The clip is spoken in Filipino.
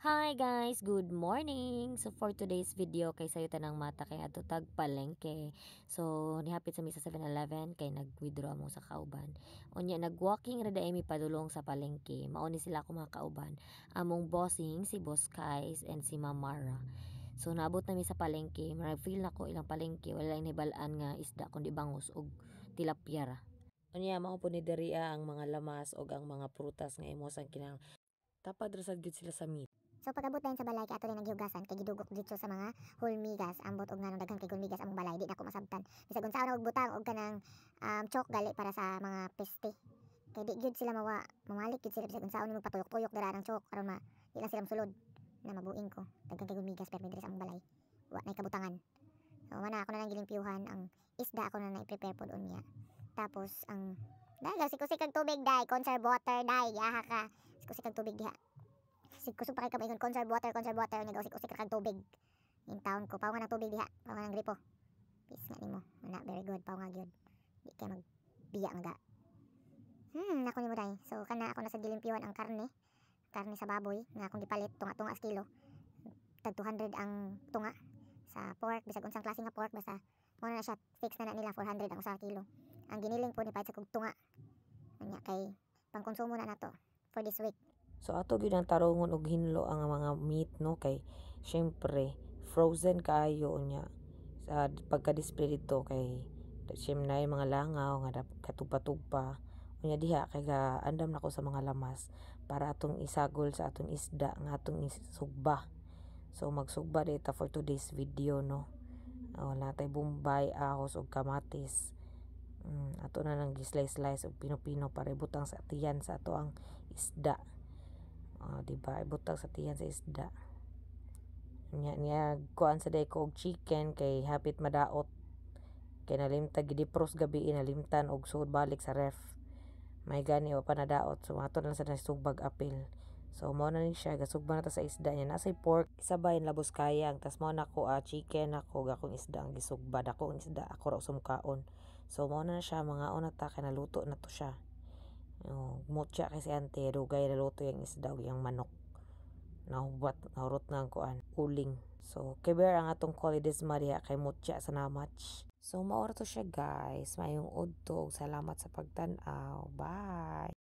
Hi guys, good morning. So for today's video kay sayo tanang mata kay adto tag palengke. So nihapit sa mi sa 7-Eleven kay nag-withdraw mo sa kauban. Unya nag-walking ra daay mi padulong sa palengke. Mao ni sila ako mga kauban. Among bossing si Boss Kais and si Mamara. So naabot na mi sa palengke. Marag feel nako ilang palengke wala lang hibalaan nga isda kundi bangus og tilapia ra. Unya mao po ni diri ang mga lamas og ang mga prutas nga imo sang kinang tapad ra sad gyud sila sa meat. So pag-abot dayon sa balay kay ato rin naghiugasan kay gidugok dito sa mga hulmigas ambot og nganong daghan kay hulmigas among balay di na ko masabtan. Bisag unsaon na og butang og kanang chok gali para sa mga peste. Kay di gyud sila mamalik gyud sila bisag unsaon nimo patuyok-tuyok dira ang chok aron di lang sila mosulod na mabuing ko. Daghan kay hulmigas pero diri sa among balay. Wa nay kabutangan. So mana ako na lang gilimpyuhan ang isda ako na i-prepare pod unya. Tapos ang dahil sikusik kag tubig dai, conserve water dai, yaha ka. Sikusik kag tubig diha. Kusog pa kay kamay kon conserve water nya usik kag tubig. In town ko paw nga ng tubig diha, paw nga ng gripo. Peace nga nimo. Ana very good paw nga gyud. Di kay magbiya nga. Nako nimo dai. So kana ako na sa gilimpyuhan ang karne sa baboy nga akong gipalit tunga-tunga sa kilo. Tag 200 ang tunga sa pork bisag unsang klase nga pork basta mo na siya fix na nila 400 ang usa ka kilo. Ang giniling po ni pahit sa kog tunga. Anya kay pangkonsumo na nato for this week. So ato gyud ang tarungon og hinlo ang mga meat no kay syempre frozen kaayo unya sa pagka-display dito kay syempre na mga langaw nga katugpa-tugpa unya diha kay andam nako sa mga lamas para atong isagol sa atong isda nga atong isugba. So magsugba dita for today's video no. Wala tay bombay, ahos ug kamatis. Ato na nang slice og pino-pino para ibutang sa tiyan sa ato ang isda. Diba ibutang sa tiyan sa isda niya kuan sa day ko og chicken kay hapit madaot kay nalimtag gidipros gabi nalimtan og sud balik sa ref may gani o pa nadaot so ato lang sa sugbag apil so mo na ni siya gasugba na ta sa isda niya nasay pork sabay labos kayang tas mo na ko chicken ako gakong isda ang gisugba dako ang isda ako ra sumkaon so mo na siya mga una ta kay naluto na to siya. Mutya kasi ante dugay na luto yung isda ug yung manok nahurot na ang kuan uling so kiber ang atong qualities Maria kay mutya sa namach so maoro to siya guys mayong udto salamat sa pagtan-aw bye.